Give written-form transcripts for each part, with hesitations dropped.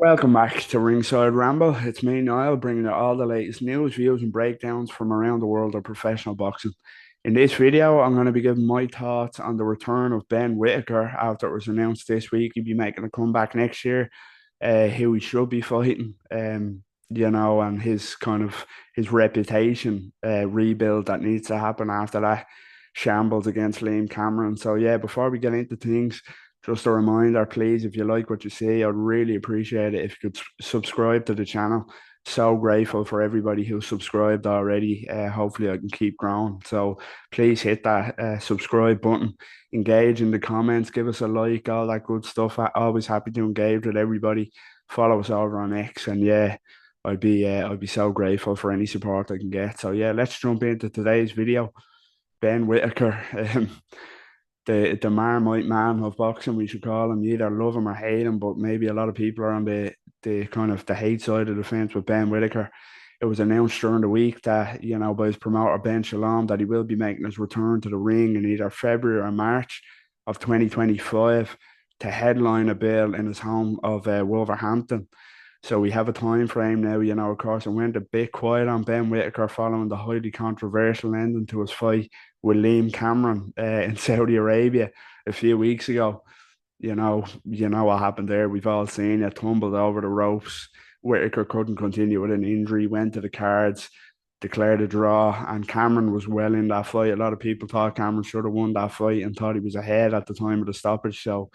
Welcome back to Ringside Ramble. It's me, Niall, bringing you all the latest news, views, and breakdowns from around the world of professional boxing. In this video, I'm going to be giving my thoughts on the return of Ben Whittaker after it was announced this week he'd be making a comeback next year, who he should be fighting, and his reputation rebuild that needs to happen after that shambles against Liam Cameron. So yeah, before we get into things, just a reminder, please, if you like what you see, I'd really appreciate it if you could subscribe to the channel. So grateful for everybody who's subscribed already. Hopefully, I can keep growing. So please hit that subscribe button, engage in the comments, give us a like, all that good stuff. Always happy to engage with everybody. Follow us over on X, and yeah, I'd be so grateful for any support I can get. So yeah, let's jump into today's video. Ben Whittaker. The Marmite man of boxing, we should call him. You either love him or hate him, but maybe a lot of people are on the kind of the hate side of the fence with Ben Whittaker. It was announced during the week that, by his promoter Ben Shalom that he will be making his return to the ring in either February or March of 2025 to headline a bill in his home of Wolverhampton. So we have a time frame now, of course, and went a bit quiet on Ben Whittaker following the highly controversial ending to his fight with Liam Cameron in Saudi Arabia a few weeks ago. You know what happened there. We've all seen it. Tumbled over the ropes. Whittaker couldn't continue with an injury. Went to the cards, declared a draw, and Cameron was well in that fight. A lot of people thought Cameron should have won that fight and thought he was ahead at the time of the stoppage. So,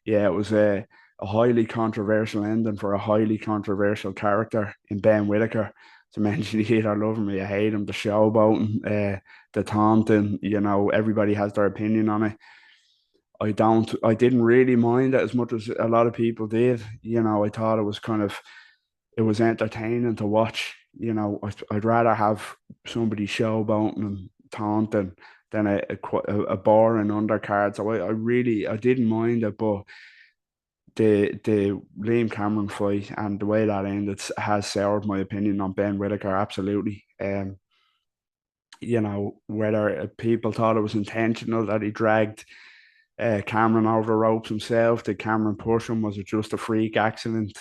yeah, it was a highly controversial ending for a highly controversial character in Ben Whittaker. To mention, you either love him or you hate him. The showboating, the taunting, everybody has their opinion on it. I didn't really mind it as much as a lot of people did. I thought it was entertaining to watch. I'd rather have somebody showboating and taunting than a boring undercard. So I didn't mind it, but the Liam Cameron fight and the way that ended has soured my opinion on Ben Whittaker absolutely. Whether people thought it was intentional that he dragged Cameron over the ropes himself, did Cameron push him? Was it just a freak accident?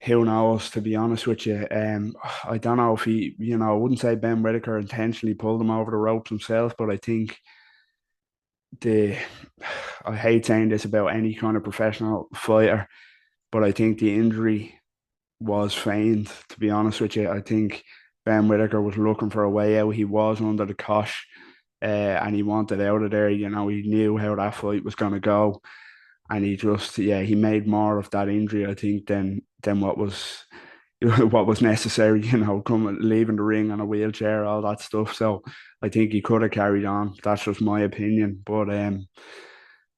Who knows, to be honest with you. I don't know if I wouldn't say Ben Whittaker intentionally pulled him over the ropes himself, but I think the, I hate saying this about any kind of professional fighter, but I think the injury was feigned, to be honest with you. I think Ben Whittaker was looking for a way out. He was under the cosh and he wanted out of there. He knew how that fight was going to go. And he just, yeah, he made more of that injury, I think, than what was what was necessary, coming leaving the ring on a wheelchair, all that stuff. So I think he could have carried on. That's just my opinion. But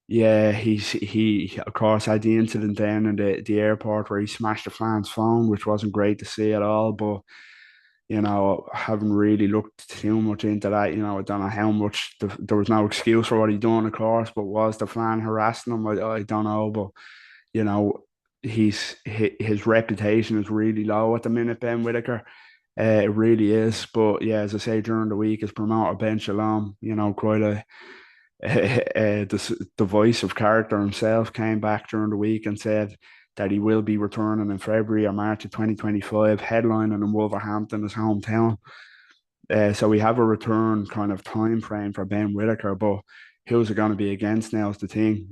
yeah, he of course had the incident then in the airport where he smashed a fan's phone, which wasn't great to see at all. But I haven't really looked too much into that. I don't know how much there was no excuse for what he done, of course, but was the fan harassing him? I don't know, but you know, his reputation is really low at the minute, Ben Whittaker. It really is. But yeah, as I say, during the week, his promoter Ben Shalom, quite the voice of character himself came back during the week and said that he will be returning in February or March of 2025, headlining in Wolverhampton, his hometown. So we have a return kind of time frame for Ben Whittaker, but who's it going to be against now is the thing.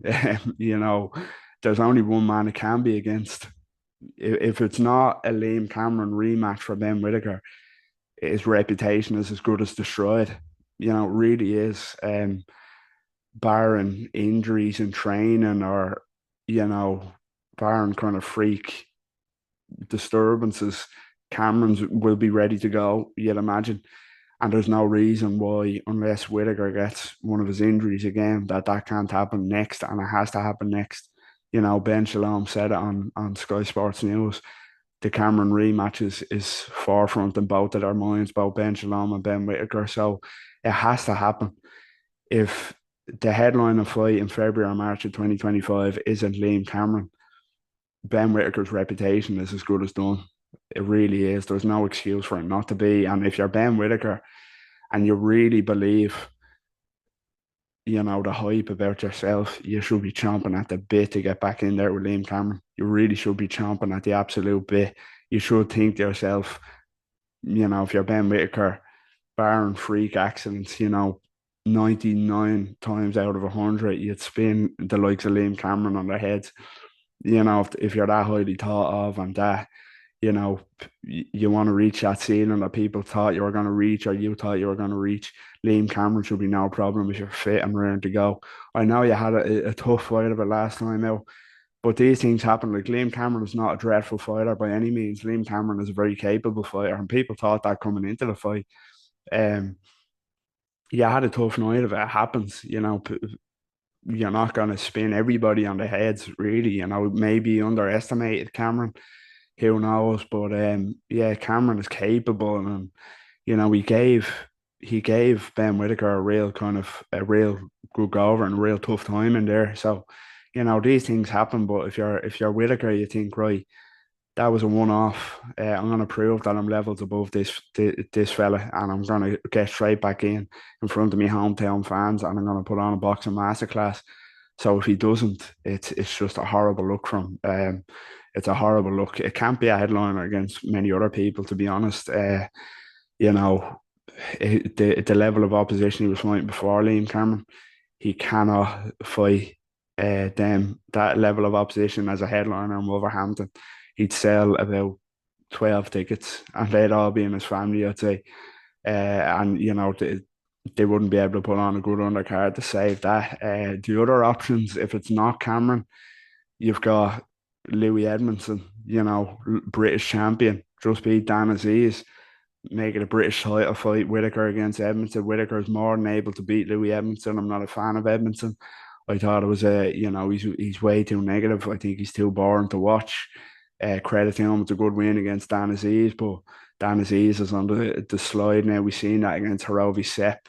There's only one man it can be against. If it's not a Liam Cameron rematch for Ben Whittaker, his reputation is as good as destroyed. It really is. Barring injuries in training or, you know, barring kind of freak disturbances, Cameron's will be ready to go, you'd imagine. And there's no reason why, unless Whittaker gets one of his injuries again, that can't happen next, and it has to happen next. Ben Shalom said it on Sky Sports News. The Cameron rematch is forefront in both of their minds, both Ben Shalom and Ben Whittaker. So it has to happen. If the headline of fight in February or March of 2025 isn't Liam Cameron, Ben Whittaker's reputation is as good as done. It really is. There's no excuse for it not to be. And if you're Ben Whittaker and you really believe the hype about yourself, you should be chomping at the bit to get back in there with Liam Cameron. You really should be chomping at the absolute bit. You should think to yourself, if you're Ben Whittaker, barring freak accidents, 99 times out of 100, you'd spin the likes of Liam Cameron on their heads. If you're that highly thought of and that, you want to reach that ceiling that people thought you were going to reach or you thought you were going to reach. Liam Cameron should be no problem if you're fit and ready to go. I know you had a tough fight of it last time out, but these things happen. Like Liam Cameron is not a dreadful fighter by any means. Liam Cameron is a very capable fighter, and people thought that coming into the fight. Um, yeah, I had a tough night of it. It happens, you're not going to spin everybody on the heads, really. Maybe underestimated Cameron, who knows? But yeah, Cameron is capable, and he gave Ben Whittaker a real good go over and a real tough time in there. So, these things happen. But if you're Whittaker, you think, right, that was a one-off. I'm going to prove that I'm levels above this fella, and I'm going to get straight back in front of my hometown fans, and I'm going to put on a boxing masterclass. So if he doesn't, it's just a horrible look from. It's a horrible look. It can't be a headliner against many other people, to be honest. You know, the level of opposition he was fighting before Liam Cameron, he cannot fight that level of opposition as a headliner in Wolverhampton. He'd sell about 12 tickets and they'd all be in his family, I'd say. And they wouldn't be able to put on a good undercard to save that. The other options, if it's not Cameron, you've got Louis Edmondson, British champion, just beat Dan Aziz, make it a British title fight. Whittaker against Edmondson. Whittaker is more than able to beat Louis Edmondson. I'm not a fan of Edmondson. I thought it was he's way too negative. I think he's too boring to watch. Credit to him, it's a good win against Dan Aziz, but Dan Aziz is on the slide now. We've seen that against Hirovi Sepp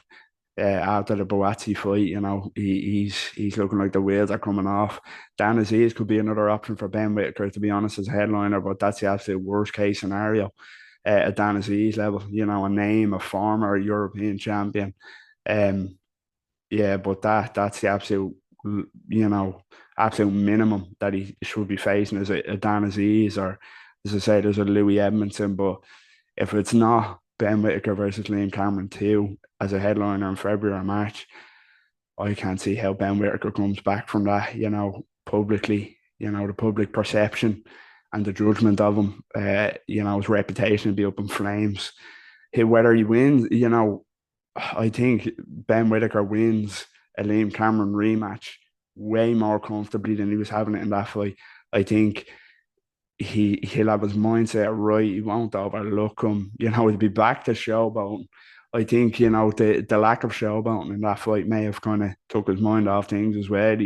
after the Boazzi fight. He's looking like the wheels are coming off. Dan Aziz could be another option for Ben Whittaker, to be honest, as a headliner, but that's the absolute worst case scenario at Dan Aziz level. A name, a former European champion. Um, yeah, but that's the absolute minimum that he should be facing is a Dan Aziz or, as I say, there's a Louis Edmondson. But if it's not Ben Whittaker versus Liam Cameron 2 as a headliner in February or March, I can't see how Ben Whittaker comes back from that, publicly, the public perception and the judgment of him, his reputation will be up in flames. Whether he wins, I think Ben Whittaker wins a Liam Cameron rematch way more comfortably than he was having it in that fight. I think he'll have his mindset right. He won't overlook him. He'll be back to showboating. I think the lack of showboating in that fight may have kind of took his mind off things as well.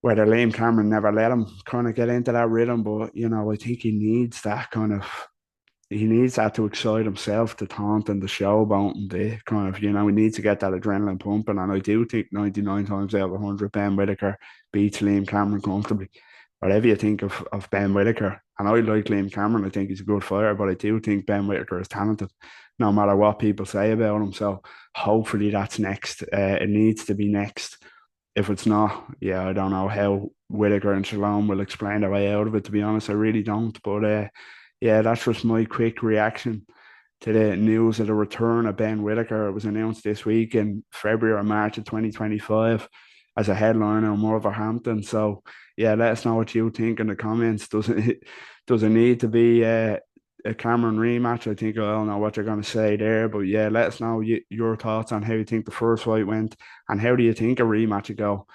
Whether Liam Cameron never let him kind of get into that rhythm, but I think he needs that to excite himself, to taunt and the showboat and the kind of, he needs to get that adrenaline pumping. And I do think 99 times out of 100, Ben Whittaker beats Liam Cameron comfortably. Whatever you think of Ben Whittaker, and I like Liam Cameron, I think he's a good fighter, but I do think Ben Whittaker is talented, no matter what people say about him. So hopefully that's next. It needs to be next. If it's not, yeah, I don't know how Whittaker and Shalom will explain their way out of it, to be honest. I really don't. But yeah, that's just my quick reaction to the news of the return of Ben Whittaker. It was announced this week in February or March of 2025 as a headliner in Wolverhampton. So yeah, let us know what you think in the comments. Does it need to be a Cameron rematch? I think I all know what you're going to say there. But yeah, let us know your thoughts on how you think the first fight went and how do you think a rematch would go.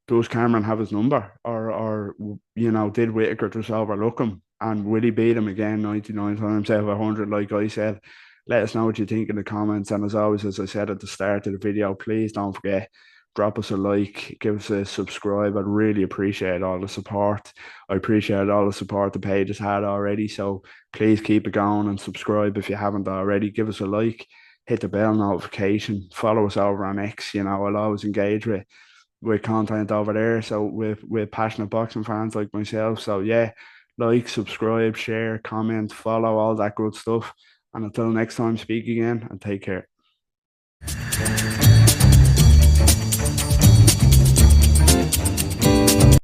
Does Cameron have his number, or did Whittaker just overlook him, and will he beat him again 99 times out of 100? Like I said, let us know what you think in the comments. And as always, as I said at the start of the video, please don't forget, drop us a like, give us a subscribe. I'd really appreciate all the support. I appreciate all the support the page has had already. So please keep it going and subscribe if you haven't already. Give us a like, hit the bell notification, follow us over on X. I'll always engage with content over there. So with passionate boxing fans like myself. So yeah, like, subscribe, share, comment, follow, all that good stuff. And until next time, speak again and take care.